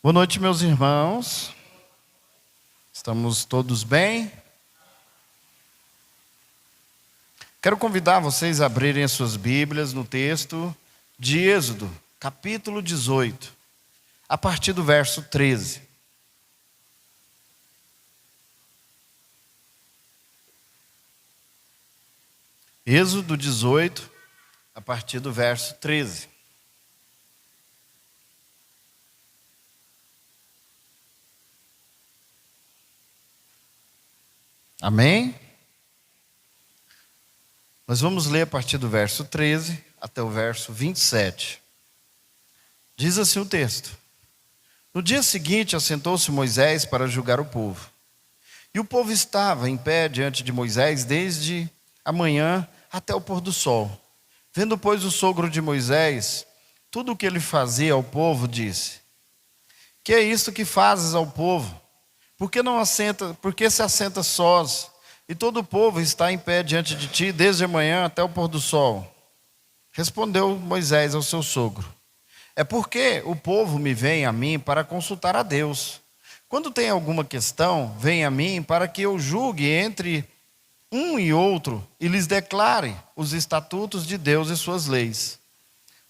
Boa noite, meus irmãos. Estamos todos bem? Quero convidar vocês a abrirem as suas Bíblias no texto de Êxodo, capítulo 18, a partir do verso 13. Êxodo 18, a partir do verso 13. Amém? Nós vamos ler a partir do verso 13 até o verso 27. Diz assim o texto: No dia seguinte assentou-se Moisés para julgar o povo. E o povo estava em pé diante de Moisés desde a manhã até o pôr do sol. Vendo, pois, o sogro de Moisés tudo o que ele fazia ao povo, disse: Que é isto que fazes ao povo? Por que se assenta sós, e todo o povo está em pé diante de ti, desde a manhã até o pôr do sol? Respondeu Moisés ao seu sogro: É porque o povo me vem a mim para consultar a Deus. Quando tem alguma questão, vem a mim para que eu julgue entre um e outro e lhes declare os estatutos de Deus e suas leis.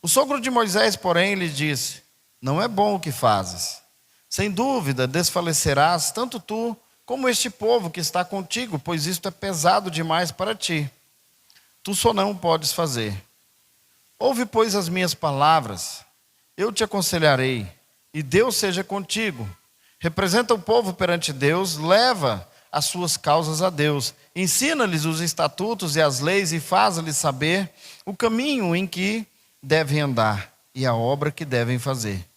O sogro de Moisés, porém, lhe disse: Não é bom o que fazes. Sem dúvida desfalecerás tanto tu como este povo que está contigo, pois isto é pesado demais para ti. Tu só não podes fazer. Ouve, pois, as minhas palavras, eu te aconselharei, e Deus seja contigo. Representa o povo perante Deus, leva as suas causas a Deus, ensina-lhes os estatutos e as leis e faz-lhes saber o caminho em que devem andar e a obra que devem fazer.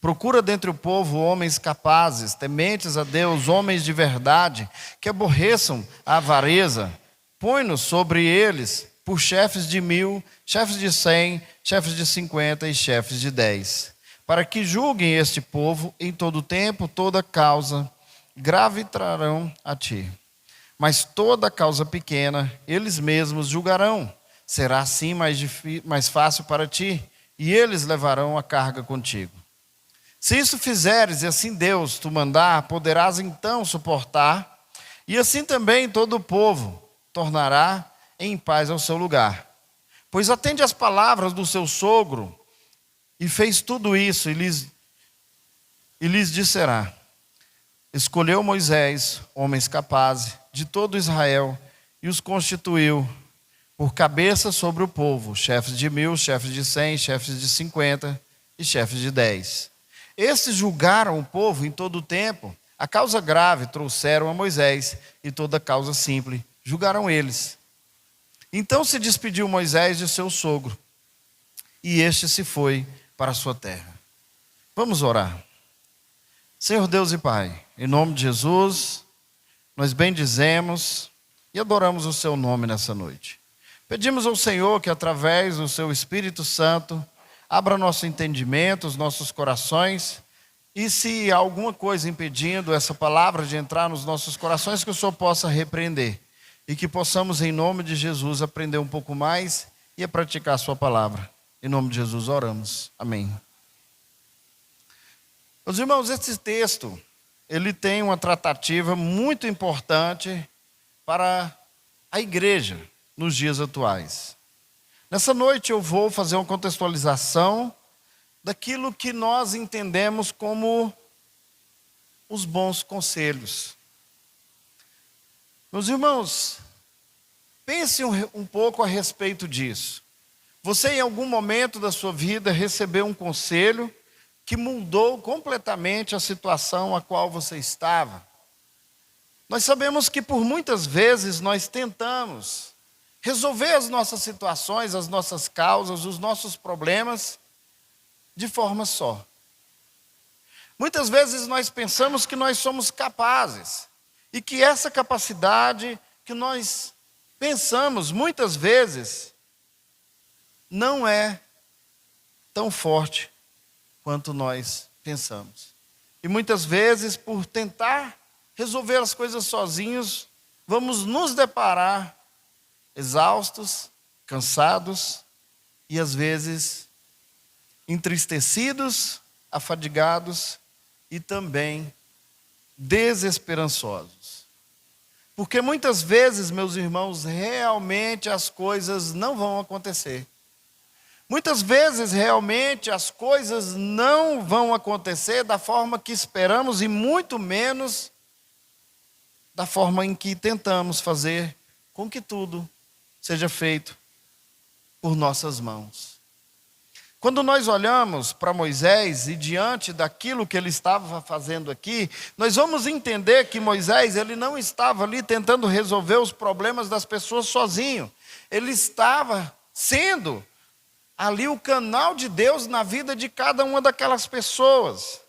Procura dentre o povo homens capazes, tementes a Deus, homens de verdade, que aborreçam a avareza. Põe-nos sobre eles por chefes de 1000, chefes de 100, chefes de 50 e chefes de 10, para que julguem este povo em todo tempo, toda causa grave trarão a ti. Mas toda causa pequena, eles mesmos julgarão. Será assim mais fácil para ti, e eles levarão a carga contigo. Se isso fizeres, e assim Deus tu mandar, poderás então suportar, e assim também todo o povo tornará em paz ao seu lugar. Pois atende às palavras do seu sogro, e fez tudo isso, e lhes disserá: Escolheu Moisés homens capazes de todo Israel, e os constituiu por cabeça sobre o povo, chefes de 1000, chefes de 100, chefes de 50 e chefes de 10. Estes julgaram o povo em todo o tempo. A causa grave trouxeram a Moisés, e toda causa simples julgaram eles. Então se despediu Moisés de seu sogro, e este se foi para a sua terra. Vamos orar. Senhor Deus e Pai, em nome de Jesus, nós bendizemos e adoramos o seu nome nessa noite. Pedimos ao Senhor que, através do seu Espírito Santo, abra nosso entendimento, os nossos corações, e se há alguma coisa impedindo essa palavra de entrar nos nossos corações, que o Senhor possa repreender, e que possamos, em nome de Jesus, aprender um pouco mais e a praticar a sua palavra. Em nome de Jesus oramos. Amém. Meus irmãos, esse texto, ele tem uma tratativa muito importante para a igreja nos dias atuais. Nessa noite eu vou fazer uma contextualização daquilo que nós entendemos como os bons conselhos. Meus irmãos, pense um pouco a respeito disso. Você, em algum momento da sua vida, recebeu um conselho que mudou completamente a situação a qual você estava? Nós sabemos que por muitas vezes nós tentamos resolver as nossas situações, as nossas causas, os nossos problemas de forma só. Muitas vezes nós pensamos que nós somos capazes e que essa capacidade que nós pensamos muitas vezes não é tão forte quanto nós pensamos. E muitas vezes, por tentar resolver as coisas sozinhos, vamos nos deparar exaustos, cansados e às vezes entristecidos, afadigados e também desesperançosos. Porque muitas vezes, meus irmãos, realmente as coisas não vão acontecer. Muitas vezes, realmente, as coisas não vão acontecer da forma que esperamos e muito menos da forma em que tentamos fazer com que tudo seja feito por nossas mãos. Quando nós olhamos para Moisés e diante daquilo que ele estava fazendo aqui, nós vamos entender que Moisés, ele não estava ali tentando resolver os problemas das pessoas sozinho. Ele estava sendo ali o canal de Deus na vida de cada uma daquelas pessoas.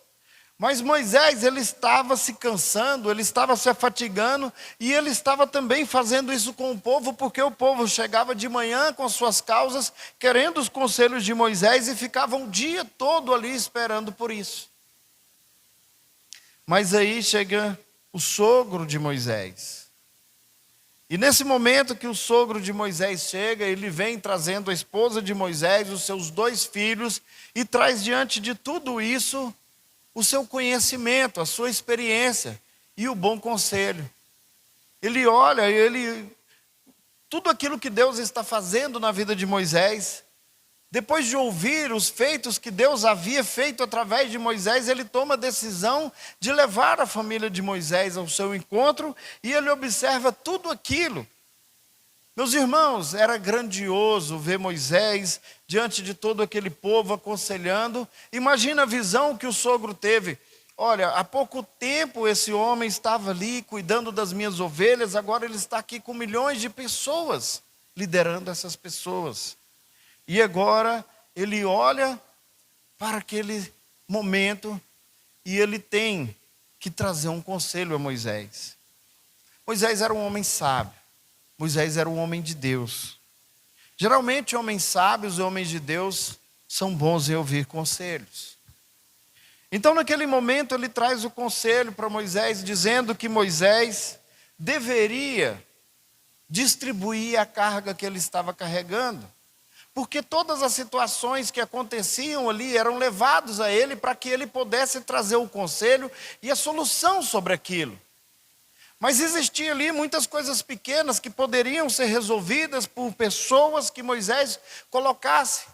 Mas Moisés, ele estava se cansando, ele estava se afatigando, e ele estava também fazendo isso com o povo, porque o povo chegava de manhã com suas causas, querendo os conselhos de Moisés, e ficava o dia todo ali esperando por isso. Mas aí chega o sogro de Moisés. E nesse momento que o sogro de Moisés chega, ele vem trazendo a esposa de Moisés, os seus 2 filhos, e traz diante de tudo isso o seu conhecimento, a sua experiência e o bom conselho. Ele olha, tudo aquilo que Deus está fazendo na vida de Moisés, depois de ouvir os feitos que Deus havia feito através de Moisés, ele toma a decisão de levar a família de Moisés ao seu encontro, e ele observa tudo aquilo. Meus irmãos, era grandioso ver Moisés diante de todo aquele povo aconselhando. Imagina a visão que o sogro teve. Olha, há pouco tempo esse homem estava ali cuidando das minhas ovelhas, agora ele está aqui com milhões de pessoas, liderando essas pessoas. E agora ele olha para aquele momento e ele tem que trazer um conselho a Moisés. Moisés era um homem sábio. Moisés era um homem de Deus. Geralmente, homens sábios e homens de Deus são bons em ouvir conselhos. Então, naquele momento, ele traz o conselho para Moisés, dizendo que Moisés deveria distribuir a carga que ele estava carregando. Porque todas as situações que aconteciam ali eram levadas a ele para que ele pudesse trazer o conselho e a solução sobre aquilo. Mas existiam ali muitas coisas pequenas que poderiam ser resolvidas por pessoas que Moisés colocasse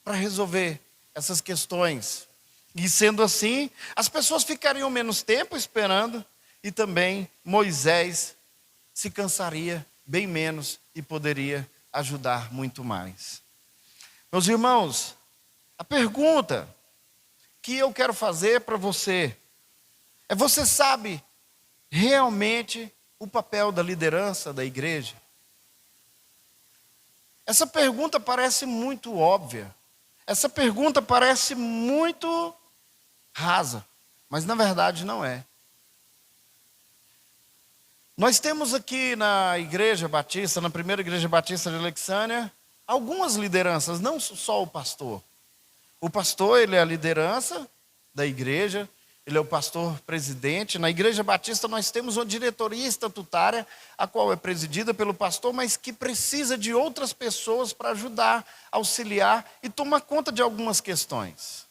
para resolver essas questões. E sendo assim, as pessoas ficariam menos tempo esperando e também Moisés se cansaria bem menos e poderia ajudar muito mais. Meus irmãos, a pergunta que eu quero fazer para você é: você sabe realmente o papel da liderança da igreja? Essa pergunta parece muito óbvia. Essa pergunta parece muito rasa, mas na verdade não é. Nós temos aqui na Igreja Batista, na primeira Igreja Batista de Alexânia, algumas lideranças, não só o pastor. O pastor, ele é a liderança da igreja, ele é o pastor presidente. Na Igreja Batista nós temos uma diretoria estatutária, a qual é presidida pelo pastor, mas que precisa de outras pessoas para ajudar, auxiliar e tomar conta de algumas questões.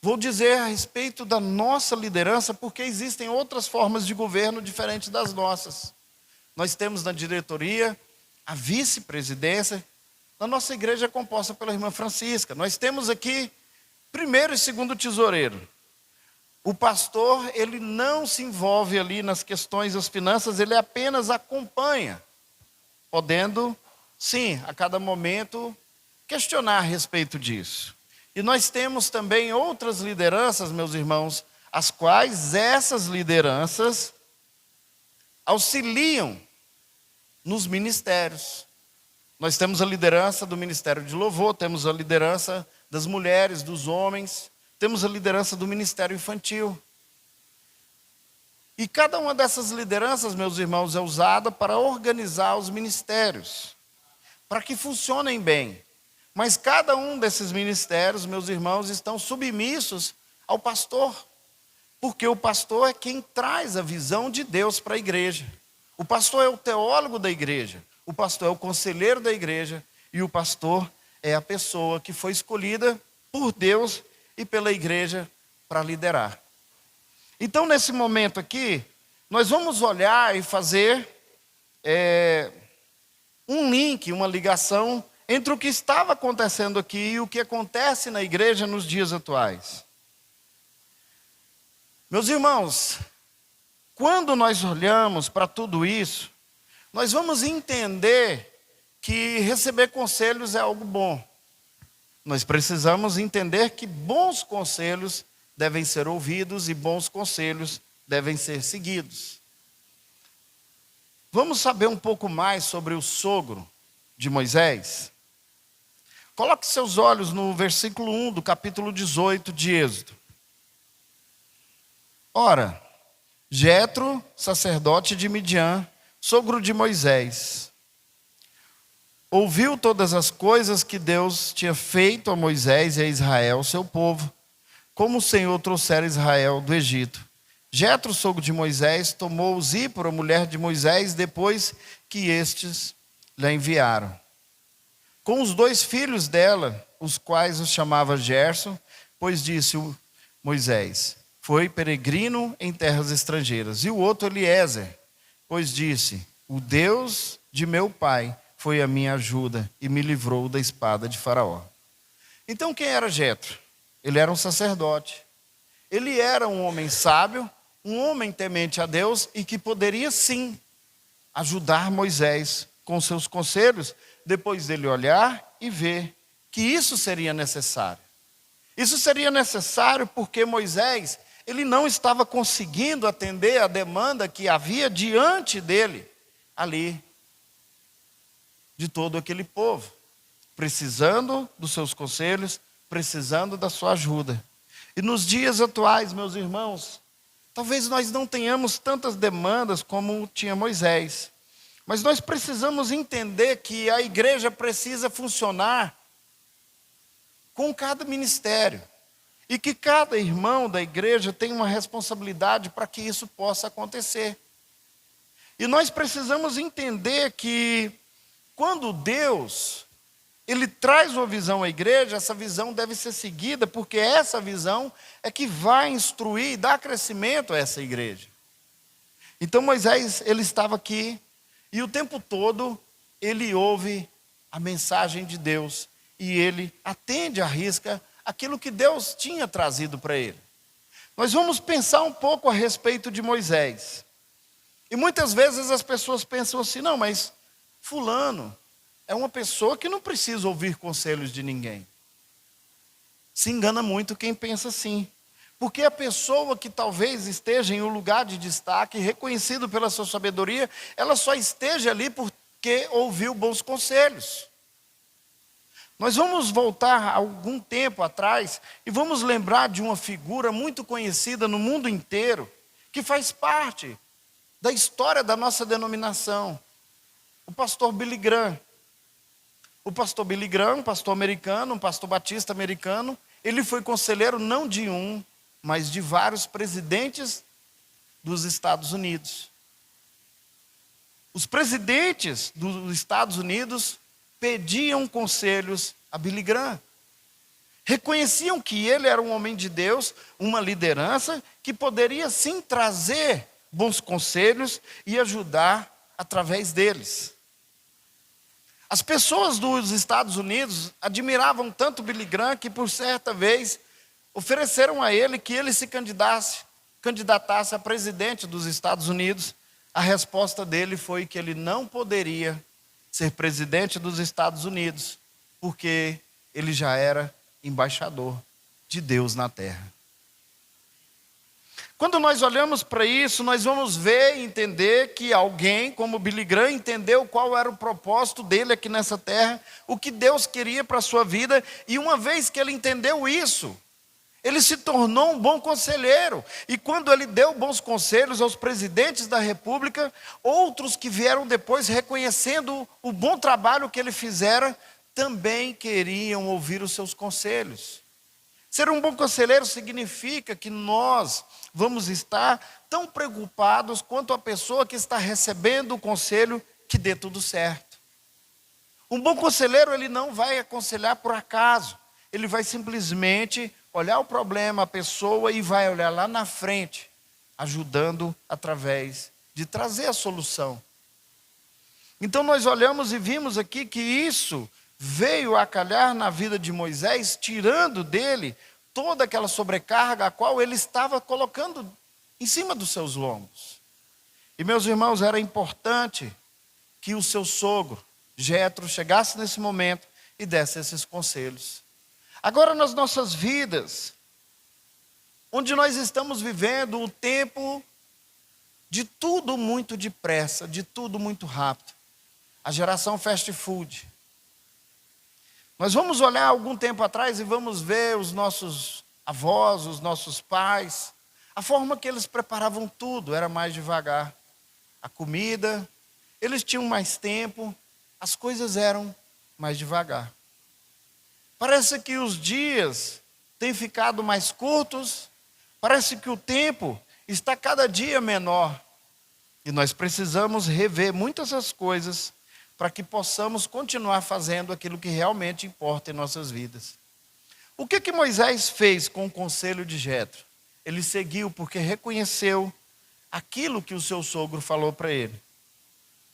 Vou dizer a respeito da nossa liderança, porque existem outras formas de governo diferentes das nossas. Nós temos na diretoria a vice-presidência. Na nossa igreja é composta pela irmã Francisca. Nós temos aqui primeiro e segundo tesoureiro. O pastor, ele não se envolve ali nas questões das finanças, ele apenas acompanha, podendo, sim, a cada momento, questionar a respeito disso. E nós temos também outras lideranças, meus irmãos, as quais essas lideranças auxiliam nos ministérios. Nós temos a liderança do Ministério de Louvor, temos a liderança das mulheres, dos homens, temos a liderança do Ministério Infantil. E cada uma dessas lideranças, meus irmãos, é usada para organizar os ministérios, para que funcionem bem. Mas cada um desses ministérios, meus irmãos, estão submissos ao pastor, porque o pastor é quem traz a visão de Deus para a igreja. O pastor é o teólogo da igreja, o pastor é o conselheiro da igreja, e o pastor é a pessoa que foi escolhida por Deus e pela igreja para liderar. Então, nesse momento aqui, nós vamos olhar e fazer um link, uma ligação entre o que estava acontecendo aqui e o que acontece na igreja nos dias atuais. Meus irmãos, quando nós olhamos para tudo isso, nós vamos entender que receber conselhos é algo bom. Nós precisamos entender que bons conselhos devem ser ouvidos e bons conselhos devem ser seguidos. Vamos saber um pouco mais sobre o sogro de Moisés? Coloque seus olhos no versículo 1 do capítulo 18 de Êxodo. Ora, Jetro, sacerdote de Midian, sogro de Moisés, ouviu todas as coisas que Deus tinha feito a Moisés e a Israel, seu povo, como o Senhor trouxera Israel do Egito. Jetro, sogro de Moisés, tomou Zípora, mulher de Moisés, depois que estes lhe enviaram, com os 2 filhos dela, os quais os chamava Gerson, pois disse Moisés, foi peregrino em terras estrangeiras. E o outro Eliezer, pois disse, o Deus de meu pai foi a minha ajuda e me livrou da espada de Faraó. Então quem era Jetro? Ele era um sacerdote. Ele era um homem sábio, um homem temente a Deus e que poderia sim ajudar Moisés com seus conselhos, depois dele olhar e ver que isso seria necessário. Isso seria necessário porque Moisés, ele não estava conseguindo atender a demanda que havia diante dele, ali, de todo aquele povo, precisando dos seus conselhos, precisando da sua ajuda. E nos dias atuais, meus irmãos, talvez nós não tenhamos tantas demandas como tinha Moisés, mas nós precisamos entender que a igreja precisa funcionar com cada ministério. E que cada irmão da igreja tem uma responsabilidade para que isso possa acontecer. E nós precisamos entender que quando Deus, Ele traz uma visão à igreja, essa visão deve ser seguida, porque essa visão é que vai instruir e dar crescimento a essa igreja. Então Moisés, ele estava aqui, e o tempo todo ele ouve a mensagem de Deus, e ele atende à risca aquilo que Deus tinha trazido para ele. Nós vamos pensar um pouco a respeito de Moisés. E muitas vezes as pessoas pensam assim, não, mas fulano é uma pessoa que não precisa ouvir conselhos de ninguém. Se engana muito quem pensa assim. Porque a pessoa que talvez esteja em um lugar de destaque, reconhecido pela sua sabedoria, ela só esteja ali porque ouviu bons conselhos. Nós vamos voltar algum tempo atrás e vamos lembrar de uma figura muito conhecida no mundo inteiro, que faz parte da história da nossa denominação, o pastor Billy Graham. O pastor Billy Graham, um pastor americano, um pastor batista americano, ele foi conselheiro não de um, mas de vários presidentes dos Estados Unidos. Os presidentes dos Estados Unidos pediam conselhos a Billy Graham. Reconheciam que ele era um homem de Deus, uma liderança que poderia sim trazer bons conselhos e ajudar através deles. As pessoas dos Estados Unidos admiravam tanto Billy Graham que por certa vez ofereceram a ele que ele se candidatasse a presidente dos Estados Unidos. A resposta dele foi que ele não poderia ser presidente dos Estados Unidos, porque ele já era embaixador de Deus na terra. Quando nós olhamos para isso, nós vamos ver e entender que alguém como Billy Graham entendeu qual era o propósito dele aqui nessa terra, o que Deus queria para a sua vida, e uma vez que ele entendeu isso, ele se tornou um bom conselheiro. E quando ele deu bons conselhos aos presidentes da república, outros que vieram depois reconhecendo o bom trabalho que ele fizera, também queriam ouvir os seus conselhos. Ser um bom conselheiro significa que nós vamos estar tão preocupados quanto a pessoa que está recebendo o conselho que dê tudo certo. Um bom conselheiro, ele não vai aconselhar por acaso. Ele vai simplesmente olhar o problema, a pessoa, e vai olhar lá na frente ajudando através de trazer a solução. Então nós olhamos e vimos aqui que isso veio a calhar na vida de Moisés, tirando dele toda aquela sobrecarga a qual ele estava colocando em cima dos seus lombos. E meus irmãos, era importante que o seu sogro, Jetro, chegasse nesse momento e desse esses conselhos. Agora nas nossas vidas, onde nós estamos vivendo o tempo de tudo muito depressa, de tudo muito rápido, a geração fast food. Nós vamos olhar algum tempo atrás e vamos ver os nossos avós, os nossos pais, a forma que eles preparavam tudo era mais devagar. A comida, eles tinham mais tempo, as coisas eram mais devagar. Parece que os dias têm ficado mais curtos, parece que o tempo está cada dia menor. E nós precisamos rever muitas das coisas para que possamos continuar fazendo aquilo que realmente importa em nossas vidas. O que Moisés fez com o conselho de Jetro? Ele seguiu porque reconheceu aquilo que o seu sogro falou para ele.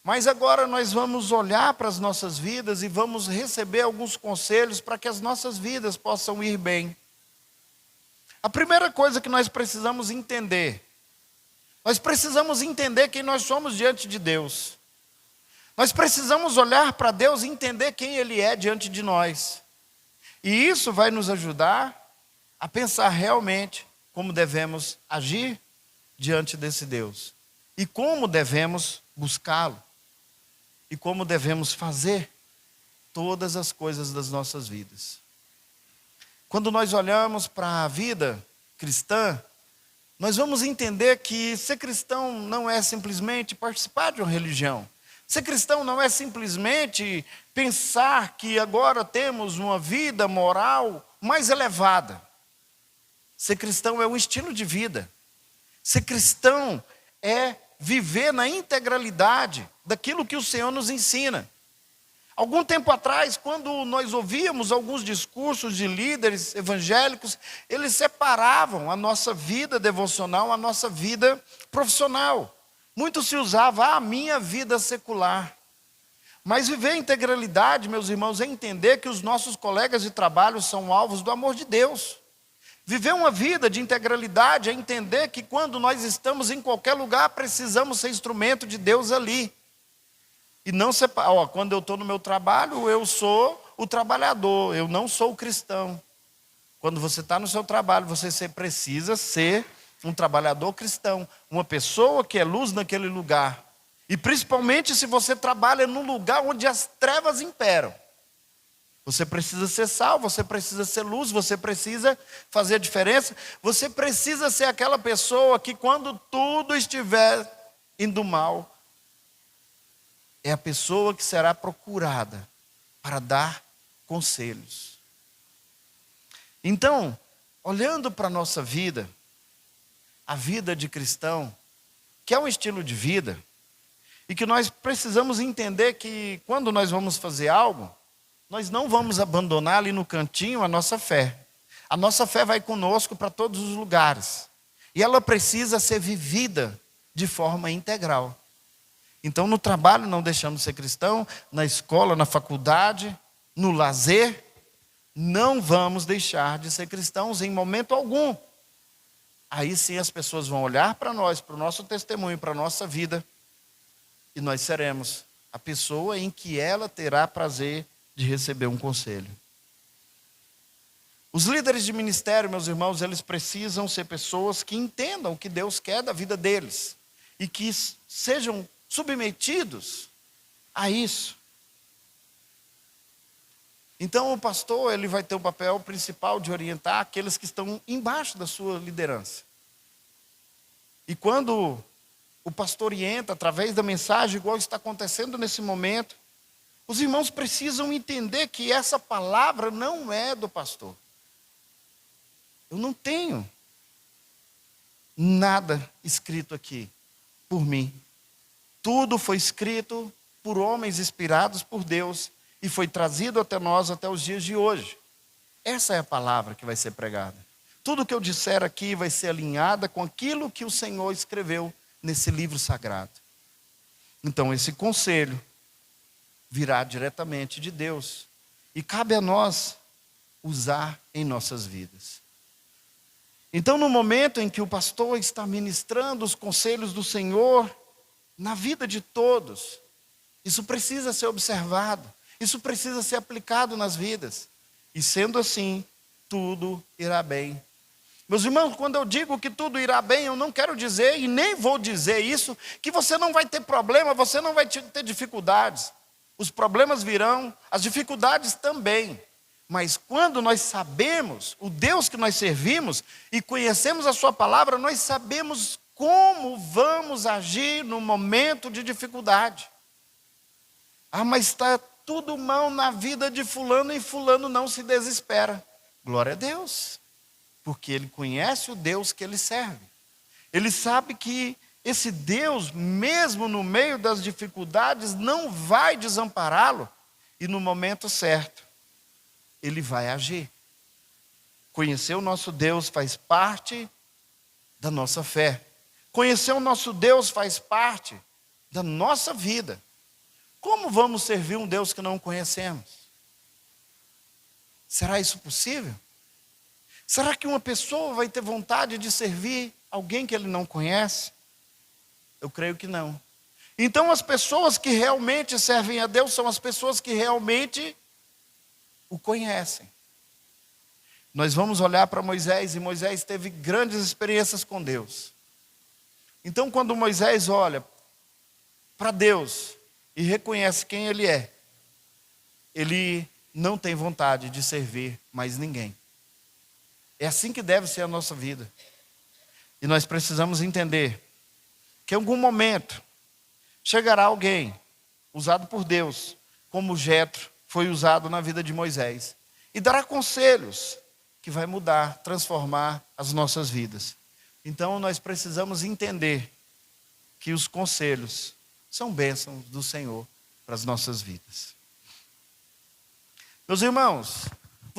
Mas agora nós vamos olhar para as nossas vidas e vamos receber alguns conselhos para que as nossas vidas possam ir bem. A primeira coisa que nós precisamos entender quem nós somos diante de Deus. Nós precisamos olhar para Deus e entender quem Ele é diante de nós. E isso vai nos ajudar a pensar realmente como devemos agir diante desse Deus. E como devemos buscá-lo. E como devemos fazer todas as coisas das nossas vidas. Quando nós olhamos para a vida cristã, nós vamos entender que ser cristão não é simplesmente participar de uma religião. Ser cristão não é simplesmente pensar que agora temos uma vida moral mais elevada. Ser cristão é um estilo de vida. Ser cristão é viver na integralidade daquilo que o Senhor nos ensina. Algum tempo atrás, quando nós ouvíamos alguns discursos de líderes evangélicos, eles separavam a nossa vida devocional, a nossa vida profissional. Muito se usava a minha vida secular. Mas viver a integralidade, meus irmãos, é entender que os nossos colegas de trabalho são alvos do amor de Deus. Viver uma vida de integralidade é entender que quando nós estamos em qualquer lugar, precisamos ser instrumento de Deus ali. E não separar, quando eu estou no meu trabalho, eu sou o trabalhador, eu não sou o cristão. Quando você está no seu trabalho, você precisa ser um trabalhador cristão, uma pessoa que é luz naquele lugar. E principalmente se você trabalha num lugar onde as trevas imperam. Você precisa ser sal, você precisa ser luz, você precisa fazer a diferença. Você precisa ser aquela pessoa que quando tudo estiver indo mal, é a pessoa que será procurada para dar conselhos. Então, olhando para a nossa vida, a vida de cristão, que é um estilo de vida, e que nós precisamos entender que quando nós vamos fazer algo, nós não vamos abandonar ali no cantinho a nossa fé. A nossa fé vai conosco para todos os lugares. E ela precisa ser vivida de forma integral. Então no trabalho não deixamos de ser cristão, na escola, na faculdade, no lazer, não vamos deixar de ser cristãos em momento algum. Aí sim as pessoas vão olhar para nós, para o nosso testemunho, para a nossa vida, e nós seremos a pessoa em que ela terá prazer de receber um conselho. Os líderes de ministério, meus irmãos, eles precisam ser pessoas que entendam o que Deus quer da vida deles e que sejam submetidos a isso. Então o pastor, ele vai ter o papel principal de orientar aqueles que estão embaixo da sua liderança. E quando o pastor orienta através da mensagem, igual está acontecendo nesse momento, os irmãos precisam entender que essa palavra não é do pastor. Eu não tenho nada escrito aqui por mim. Tudo foi escrito por homens inspirados por Deus e foi trazido até nós até os dias de hoje. Essa é a palavra que vai ser pregada. Tudo que eu disser aqui vai ser alinhada com aquilo que o Senhor escreveu nesse livro sagrado. Então esse conselho virá diretamente de Deus. E cabe a nós usar em nossas vidas. Então no momento em que o pastor está ministrando os conselhos do Senhor na vida de todos, isso precisa ser observado. Isso precisa ser aplicado nas vidas. E sendo assim, tudo irá bem. Meus irmãos, quando eu digo que tudo irá bem, eu não quero dizer, e nem vou dizer isso, que você não vai ter problema, você não vai ter dificuldades. Os problemas virão, as dificuldades também. Mas quando nós sabemos o Deus que nós servimos e conhecemos a sua palavra, nós sabemos como vamos agir no momento de dificuldade. Ah, mas está tudo mal na vida de fulano e fulano não se desespera. Glória a Deus. Porque ele conhece o Deus que ele serve. Ele sabe que esse Deus, mesmo no meio das dificuldades, não vai desampará-lo. E no momento certo, ele vai agir. Conhecer o nosso Deus faz parte da nossa fé. Conhecer o nosso Deus faz parte da nossa vida. Como vamos servir um Deus que não conhecemos? Será isso possível? Será que uma pessoa vai ter vontade de servir alguém que ele não conhece? Eu creio que não. Então as pessoas que realmente servem a Deus são as pessoas que realmente o conhecem. Nós vamos olhar para Moisés, e Moisés teve grandes experiências com Deus. Então quando Moisés olha para Deus e reconhece quem ele é, ele não tem vontade de servir mais ninguém. É assim que deve ser a nossa vida. E nós precisamos entender que em algum momento chegará alguém usado por Deus, como Jetro foi usado na vida de Moisés, e dará conselhos que vai mudar, transformar as nossas vidas. Então nós precisamos entender que os conselhos são bênçãos do Senhor para as nossas vidas. Meus irmãos,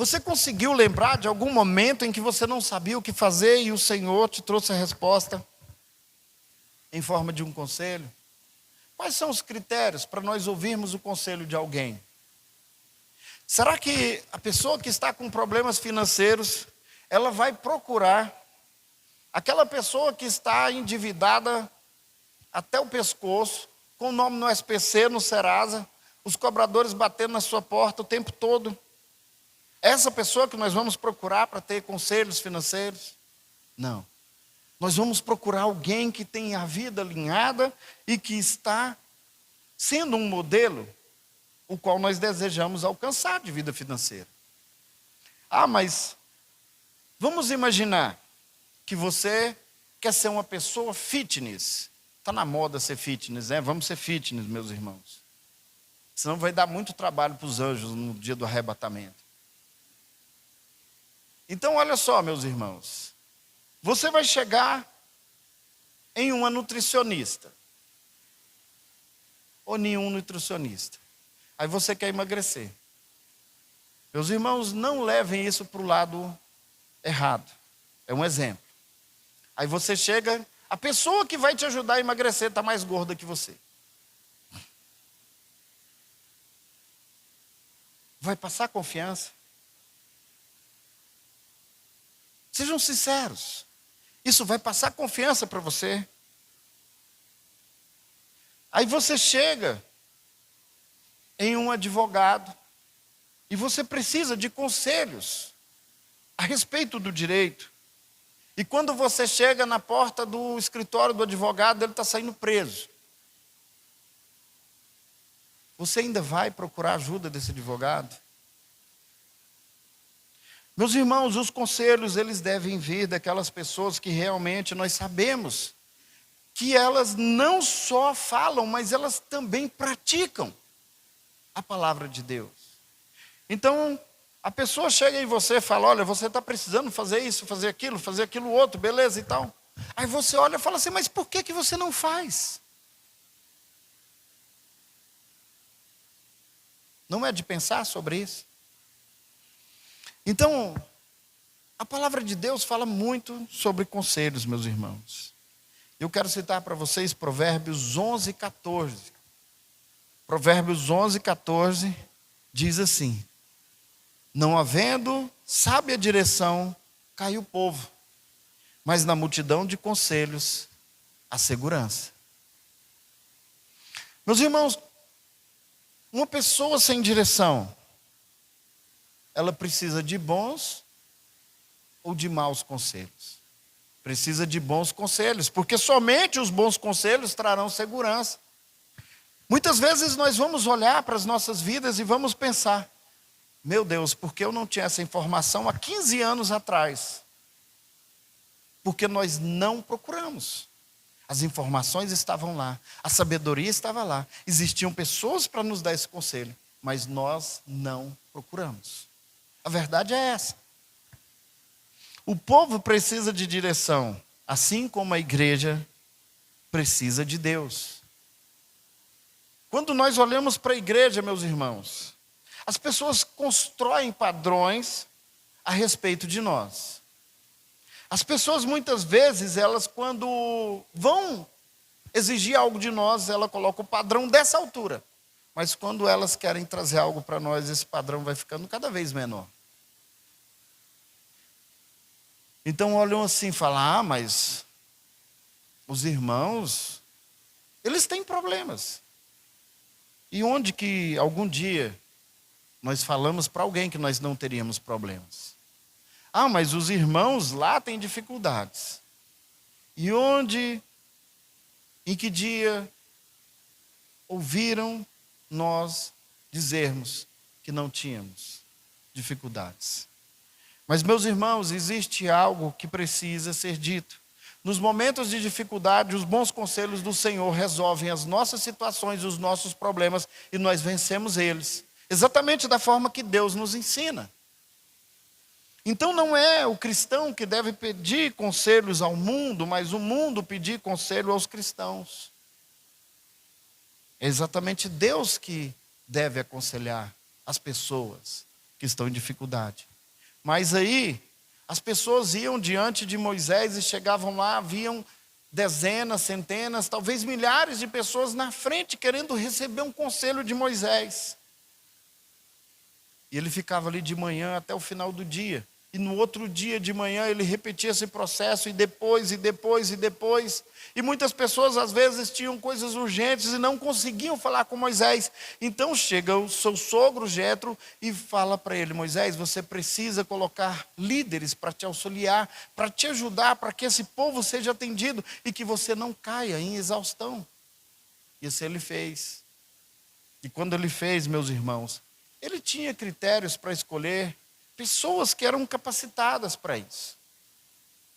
você conseguiu lembrar de algum momento em que você não sabia o que fazer e o Senhor te trouxe a resposta em forma de um conselho? Quais são os critérios para nós ouvirmos o conselho de alguém? Será que a pessoa que está com problemas financeiros, ela vai procurar aquela pessoa que está endividada até o pescoço, com o nome no SPC, no Serasa, os cobradores batendo na sua porta o tempo todo? Essa pessoa que nós vamos procurar para ter conselhos financeiros? Não. Nós vamos procurar alguém que tem a vida alinhada e que está sendo um modelo o qual nós desejamos alcançar de vida financeira. Ah, mas vamos imaginar que você quer ser uma pessoa fitness. Está na moda ser fitness, né? Vamos ser fitness, meus irmãos. Senão vai dar muito trabalho para os anjos no dia do arrebatamento. Então, olha só, meus irmãos. Você vai chegar em uma nutricionista. Ou nenhum nutricionista. Aí você quer emagrecer. Meus irmãos, não levem isso para o lado errado. É um exemplo. Aí você chega, a pessoa que vai te ajudar a emagrecer está mais gorda que você. Vai passar confiança? Sejam sinceros. Isso vai passar confiança para você? Aí você chega em um advogado e você precisa de conselhos a respeito do direito. E quando você chega na porta do escritório do advogado, ele está saindo preso. Você ainda vai procurar ajuda desse advogado? Meus irmãos, os conselhos, eles devem vir daquelas pessoas que realmente nós sabemos que elas não só falam, mas elas também praticam a palavra de Deus. Então, a pessoa chega em você e fala, olha, você está precisando fazer isso, fazer aquilo outro, beleza e tal. Aí você olha e fala assim, mas por que você não faz? Não é de pensar sobre isso? Então, A palavra de Deus fala muito sobre conselhos, meus irmãos. Eu quero citar para vocês Provérbios 11, 14. Provérbios 11, 14 diz assim: não havendo sábia direção, cai o povo, mas na multidão de conselhos, a segurança. Meus irmãos, uma pessoa sem direção, ela precisa de bons ou de maus conselhos? Precisa de bons conselhos, porque somente os bons conselhos trarão segurança. Muitas vezes nós vamos olhar para as nossas vidas e vamos pensar: meu Deus, por que eu não tinha essa informação há 15 anos atrás? Porque nós não procuramos. As informações estavam lá, a sabedoria estava lá, existiam pessoas para nos dar esse conselho, mas nós não procuramos. A verdade é essa. O povo precisa de direção, assim como a igreja precisa de Deus. Quando nós olhamos para a igreja, meus irmãos, as pessoas constroem padrões a respeito de nós. As pessoas muitas vezes, elas quando vão exigir algo de nós, ela coloca o padrão dessa altura. Mas quando elas querem trazer algo para nós, esse padrão vai ficando cada vez menor. Então olham assim e falam: ah, mas os irmãos, eles têm problemas. E onde que algum dia nós falamos para alguém que nós não teríamos problemas? Ah, mas os irmãos lá têm dificuldades. E onde, em que dia ouviram nós dizermos que não tínhamos dificuldades? Mas, meus irmãos, existe algo que precisa ser dito. Nos momentos de dificuldade, os bons conselhos do Senhor resolvem as nossas situações, os nossos problemas, e nós vencemos eles, exatamente da forma que Deus nos ensina. Então não é o cristão que deve pedir conselhos ao mundo, mas o mundo pedir conselho aos cristãos. É exatamente Deus que deve aconselhar as pessoas que estão em dificuldade. Mas aí, as pessoas iam diante de Moisés e chegavam lá, haviam dezenas, centenas, talvez milhares de pessoas na frente querendo receber um conselho de Moisés. E ele ficava ali de manhã até o final do dia. E no outro dia de manhã ele repetia esse processo, e depois, e depois, e depois. E muitas pessoas às vezes tinham coisas urgentes e não conseguiam falar com Moisés. Então chega o seu sogro Jetro e fala para ele: Moisés, você precisa colocar líderes para te auxiliar, para te ajudar, para que esse povo seja atendido e que você não caia em exaustão. E assim ele fez. E quando ele fez, meus irmãos, ele tinha critérios para escolher pessoas que eram capacitadas para isso.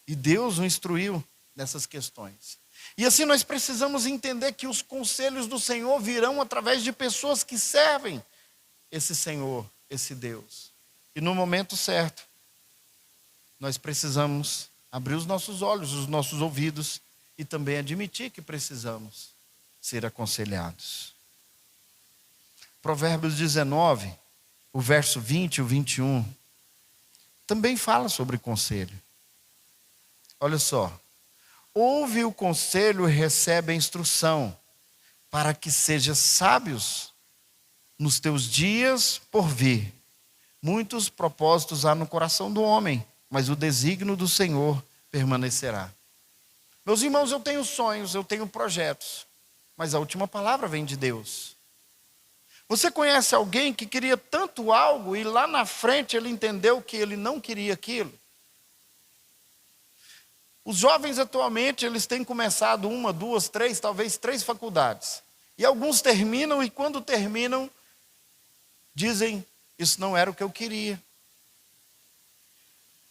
E Deus o instruiu nessas questões. E assim nós precisamos entender que os conselhos do Senhor virão através de pessoas que servem esse Senhor, esse Deus. E no momento certo, nós precisamos abrir os nossos olhos, os nossos ouvidos, e também admitir que precisamos ser aconselhados. Provérbios 19, o verso 20 e o 21, também fala sobre conselho. Olha só: ouve o conselho e recebe a instrução, para que sejas sábios nos teus dias por vir. Muitos propósitos há no coração do homem, mas o desígnio do Senhor permanecerá. Meus irmãos, eu tenho sonhos, eu tenho projetos, mas a última palavra vem de Deus. Você conhece alguém que queria tanto algo e lá na frente ele entendeu que ele não queria aquilo? Os jovens atualmente, eles têm começado 1, 2, 3, talvez 3 faculdades. E alguns terminam e quando terminam, dizem: isso não era o que eu queria.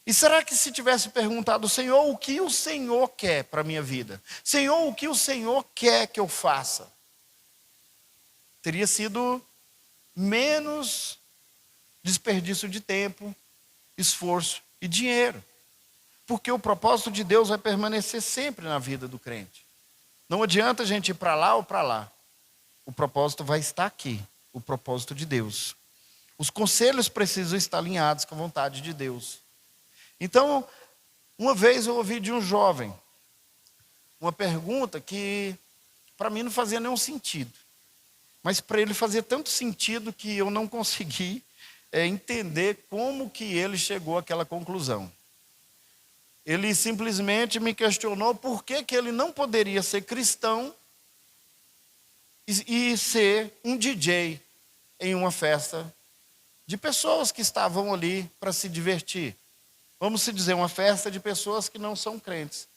E será que se tivesse perguntado: Senhor, o que o Senhor quer para a minha vida? Senhor, o que o Senhor quer que eu faça? Teria sido menos desperdício de tempo, esforço e dinheiro. Porque o propósito de Deus vai permanecer sempre na vida do crente. Não adianta a gente ir para lá ou para lá. O propósito vai estar aqui, o propósito de Deus. Os conselhos precisam estar alinhados com a vontade de Deus. Então, uma vez eu ouvi de um jovem uma pergunta que para mim não fazia nenhum sentido. Mas para ele fazia tanto sentido que eu não consegui entender como que ele chegou àquela conclusão. Ele simplesmente me questionou por que que ele não poderia ser cristão e ser um DJ em uma festa de pessoas que estavam ali para se divertir. Vamos se dizer, uma festa de pessoas que não são crentes.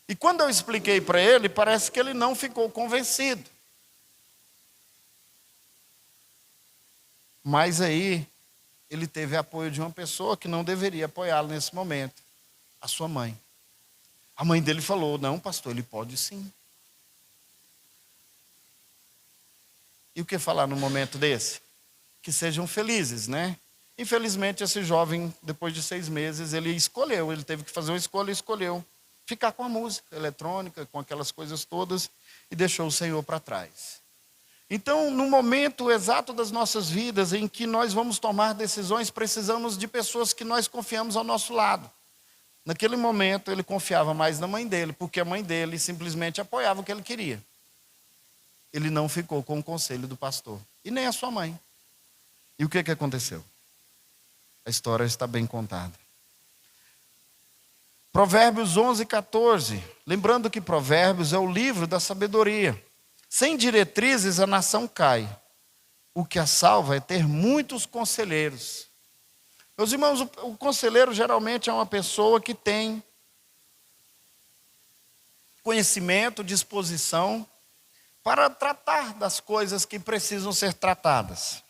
E quando eu expliquei para ele, parece que ele não ficou convencido. Mas aí, ele teve apoio de uma pessoa que não deveria apoiá-lo nesse momento. A sua mãe. A mãe dele falou, não, pastor, ele pode sim. E o que falar num momento desse? Que sejam felizes, né? Infelizmente, esse jovem, depois de 6 meses, ele teve que fazer uma escolha e escolheu ficar com a música eletrônica, com aquelas coisas todas, e deixou o Senhor para trás. Então, no momento exato das nossas vidas, em que nós vamos tomar decisões, precisamos de pessoas que nós confiamos ao nosso lado. Naquele momento, ele confiava mais na mãe dele, porque a mãe dele simplesmente apoiava o que ele queria. Ele não ficou com o conselho do pastor, e nem a sua mãe. E o que aconteceu? A história está bem contada. Provérbios 11:14. Lembrando que Provérbios é o livro da sabedoria. Sem diretrizes a nação cai. O que a salva é ter muitos conselheiros. Meus irmãos, o conselheiro geralmente é uma pessoa que tem conhecimento, disposição para tratar das coisas que precisam ser tratadas.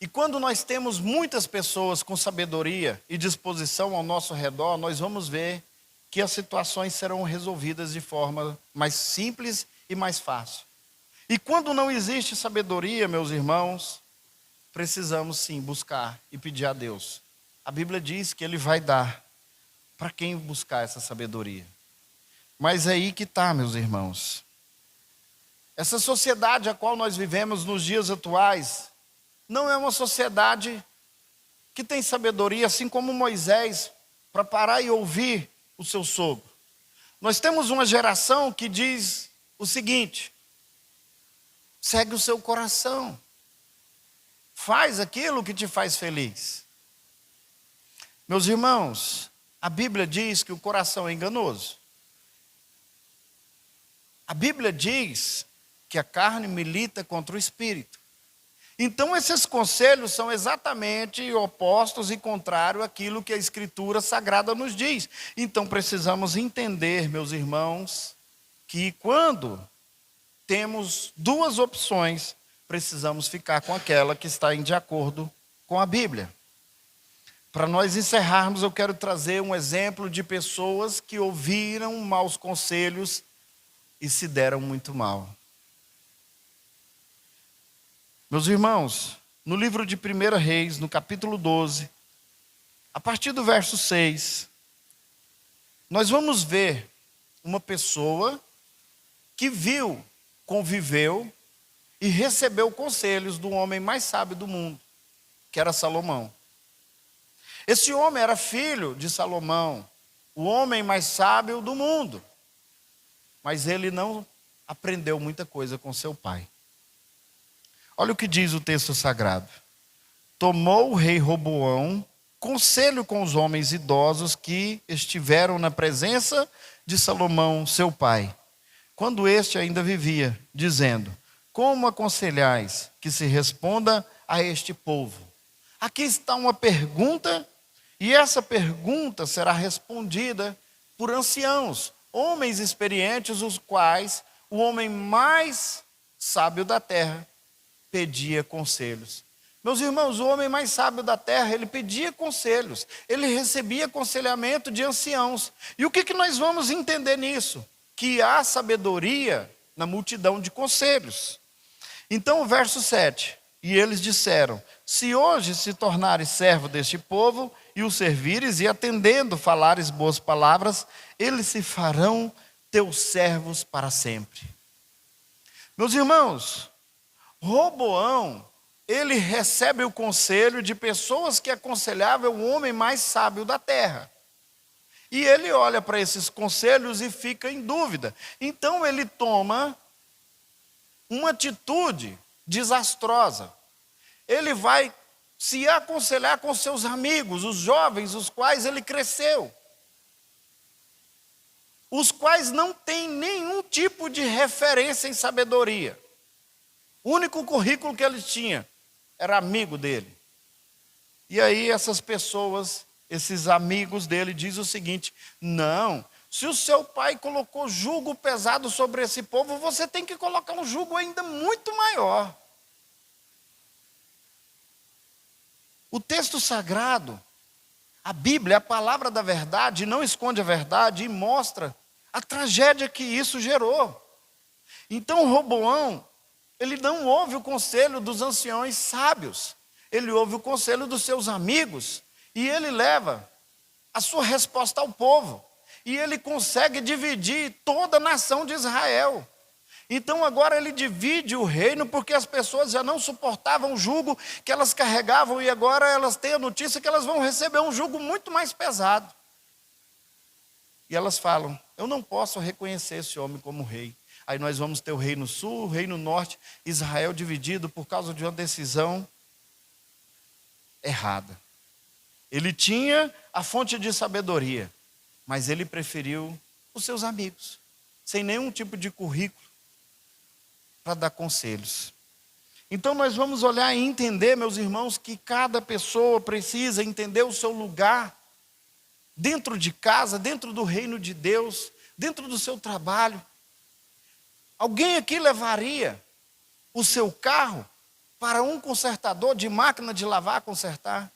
E quando nós temos muitas pessoas com sabedoria e disposição ao nosso redor, nós vamos ver que as situações serão resolvidas de forma mais simples e mais fácil. E quando não existe sabedoria, meus irmãos, precisamos sim buscar e pedir a Deus. A Bíblia diz que Ele vai dar para quem buscar essa sabedoria. Mas é aí que está, meus irmãos. Essa sociedade a qual nós vivemos nos dias atuais não é uma sociedade que tem sabedoria, assim como Moisés, para parar e ouvir o seu sogro. Nós temos uma geração que diz o seguinte: segue o seu coração, faz aquilo que te faz feliz. Meus irmãos, a Bíblia diz que o coração é enganoso. A Bíblia diz que a carne milita contra o espírito. Então, esses conselhos são exatamente opostos e contrários àquilo que a Escritura Sagrada nos diz. Então, precisamos entender, meus irmãos, que quando temos 2 opções, precisamos ficar com aquela que está de acordo com a Bíblia. Para nós encerrarmos, eu quero trazer um exemplo de pessoas que ouviram maus conselhos e se deram muito mal. Meus irmãos, no livro de 1 Reis, no capítulo 12, a partir do verso 6, nós vamos ver uma pessoa que viu, conviveu e recebeu conselhos do homem mais sábio do mundo, que era Salomão. Esse homem era filho de Salomão, o homem mais sábio do mundo. Mas ele não aprendeu muita coisa com seu pai. Olha o que diz o texto sagrado. Tomou o rei Roboão conselho com os homens idosos que estiveram na presença de Salomão, seu pai, quando este ainda vivia, dizendo: como aconselhais que se responda a este povo? Aqui está uma pergunta, e essa pergunta será respondida por anciãos, homens experientes, os quais o homem mais sábio da terra pedia conselhos. Meus irmãos, o homem mais sábio da terra, ele pedia conselhos, ele recebia aconselhamento de anciãos. E o que nós vamos entender nisso? Que há sabedoria na multidão de conselhos. Então o verso 7, e eles disseram: se hoje se tornares servo deste povo, e o servires, e atendendo falares boas palavras, eles se farão teus servos para sempre. Meus irmãos, Roboão, ele recebe o conselho de pessoas que aconselhavam o homem mais sábio da terra. E ele olha para esses conselhos e fica em dúvida. Então ele toma uma atitude desastrosa. Ele vai se aconselhar com seus amigos, os jovens, os quais ele cresceu. Os quais não têm nenhum tipo de referência em sabedoria. O único currículo que ele tinha era amigo dele. E aí essas pessoas, esses amigos dele, dizem o seguinte: não, se o seu pai colocou jugo pesado sobre esse povo, você tem que colocar um jugo ainda muito maior. O texto sagrado, a Bíblia, a palavra da verdade, não esconde a verdade e mostra a tragédia que isso gerou. Então Roboão, ele não ouve o conselho dos anciões sábios, ele ouve o conselho dos seus amigos e ele leva a sua resposta ao povo. E ele consegue dividir toda a nação de Israel. Então agora ele divide o reino porque as pessoas já não suportavam o jugo que elas carregavam e agora elas têm a notícia que elas vão receber um jugo muito mais pesado. E elas falam: eu não posso reconhecer esse homem como rei. Aí nós vamos ter o reino sul, o reino norte, Israel dividido por causa de uma decisão errada. Ele tinha a fonte de sabedoria, mas ele preferiu os seus amigos, sem nenhum tipo de currículo para dar conselhos. Então nós vamos olhar e entender, meus irmãos, que cada pessoa precisa entender o seu lugar dentro de casa, dentro do reino de Deus, dentro do seu trabalho. Alguém aqui levaria o seu carro para um consertador de máquina de lavar consertar?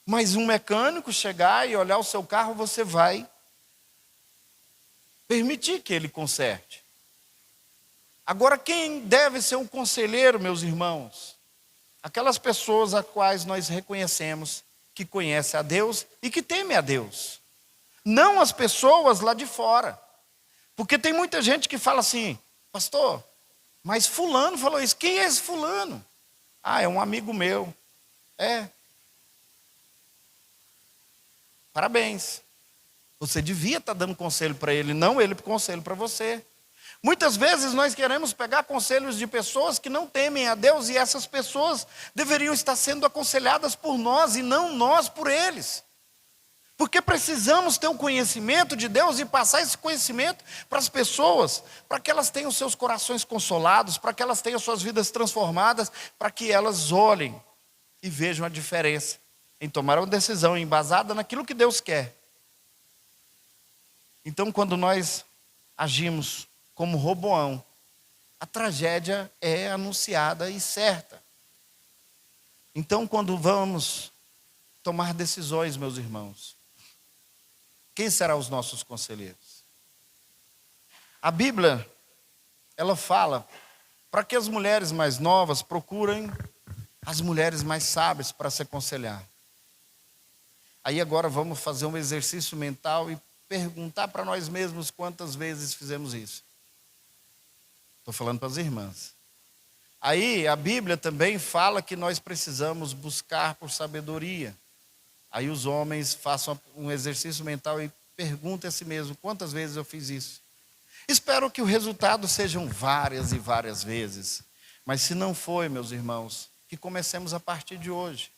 Mas um mecânico chegar e olhar o seu carro, você vai permitir que ele conserte. Agora, quem deve ser o conselheiro, meus irmãos? Aquelas pessoas a quais nós reconhecemos que conhecem a Deus e que temem a Deus. Não as pessoas lá de fora. Porque tem muita gente que fala assim: pastor, mas fulano falou isso. Quem é esse fulano? Ah, é um amigo meu. É. Parabéns. Você devia estar dando conselho para ele, não ele conselho para você. Muitas vezes nós queremos pegar conselhos de pessoas que não temem a Deus e essas pessoas deveriam estar sendo aconselhadas por nós e não nós por eles. Porque precisamos ter o conhecimento de Deus e passar esse conhecimento para as pessoas, para que elas tenham seus corações consolados, para que elas tenham suas vidas transformadas, para que elas olhem e vejam a diferença em tomar uma decisão embasada naquilo que Deus quer. Então, quando nós agimos como Roboão, a tragédia é anunciada e certa. Então, quando vamos tomar decisões, meus irmãos, quem serão os nossos conselheiros? A Bíblia, ela fala para que as mulheres mais novas procurem as mulheres mais sábias para se aconselhar. Aí agora vamos fazer um exercício mental e perguntar para nós mesmos quantas vezes fizemos isso. Estou falando para as irmãs. Aí a Bíblia também fala que nós precisamos buscar por sabedoria. Aí os homens façam um exercício mental e perguntem a si mesmo: quantas vezes eu fiz isso? Espero que o resultado sejam várias e várias vezes. Mas se não foi, meus irmãos, que comecemos a partir de hoje.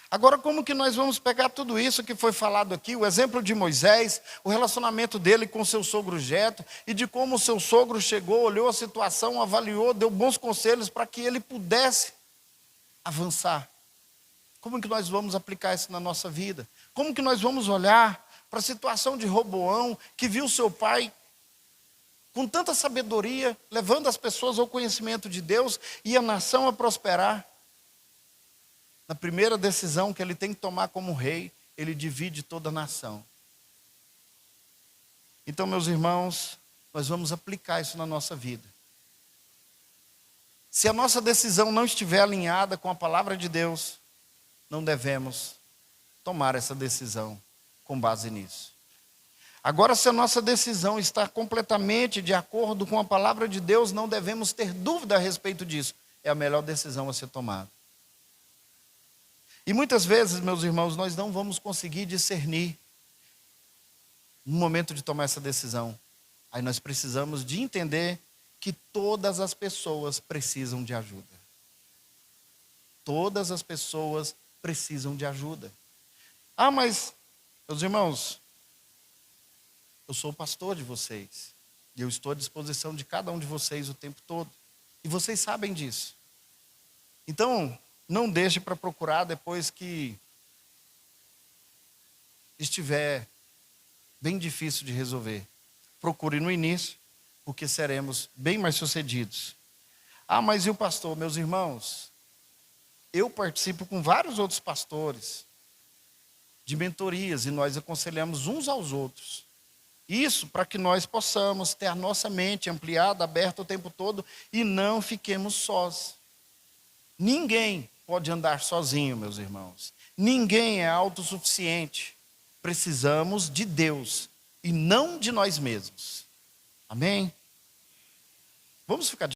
Agora, como que nós vamos pegar tudo isso que foi falado aqui, o exemplo de Moisés, o relacionamento dele com seu sogro Jetro, e de como o seu sogro chegou, olhou a situação, avaliou, deu bons conselhos para que ele pudesse avançar. Como que nós vamos aplicar isso na nossa vida? Como que nós vamos olhar para a situação de Roboão, que viu seu pai com tanta sabedoria, levando as pessoas ao conhecimento de Deus e a nação a prosperar? Na primeira decisão que ele tem que tomar como rei, ele divide toda a nação. Então, meus irmãos, nós vamos aplicar isso na nossa vida. Se a nossa decisão não estiver alinhada com a palavra de Deus, não devemos tomar essa decisão com base nisso. Agora, se a nossa decisão está completamente de acordo com a palavra de Deus, não devemos ter dúvida a respeito disso. É a melhor decisão a ser tomada. E muitas vezes, meus irmãos, nós não vamos conseguir discernir no momento de tomar essa decisão. Aí nós precisamos de entender que todas as pessoas precisam de ajuda. Todas as pessoas precisam de ajuda. Ah, mas, meus irmãos, eu sou o pastor de vocês. E eu estou à disposição de cada um de vocês o tempo todo. E vocês sabem disso. Então, não deixe para procurar depois que estiver bem difícil de resolver. Procure no início, porque seremos bem mais sucedidos. Ah, mas e o pastor? Meus irmãos, eu participo com vários outros pastores de mentorias e nós aconselhamos uns aos outros. Isso para que nós possamos ter a nossa mente ampliada, aberta o tempo todo e não fiquemos sós. Ninguém pode andar sozinho, meus irmãos. Ninguém é autossuficiente. Precisamos de Deus e não de nós mesmos. Amém? Vamos ficar de